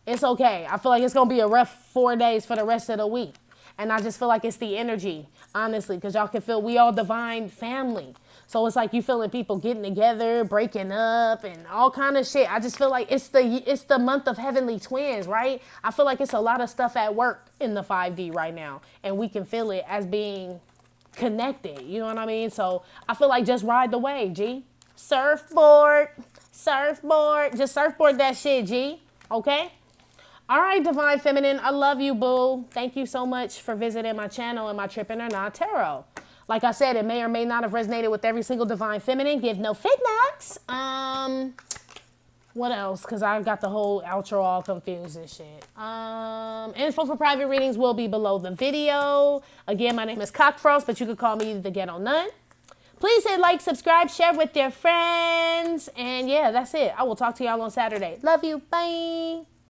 A: It's okay. I feel like it's going to be a rough 4 days for the rest of the week. And I just feel like it's the energy, honestly, because y'all can feel we all divine family. So it's like you feeling people getting together, breaking up, and all kind of shit. I just feel like it's the month of heavenly twins, right? I feel like it's a lot of stuff at work in the 5D right now. And we can feel it as being connected. You know what I mean? So I feel like just ride the wave, G. Surfboard. Just surfboard that shit, G. Okay? All right, divine feminine. I love you, boo. Thank you so much for visiting my channel and my Trippin' or Not Tarot. Like I said, it may or may not have resonated with every single divine feminine. Give no fit knocks. What else? Because I got the whole outro all confused and shit. Info for private readings will be below the video. Again, my name is Cockfrost, but you could call me the Ghetto Nun. Please hit like, subscribe, share with your friends. And yeah, that's it. I will talk to y'all on Saturday. Love you. Bye.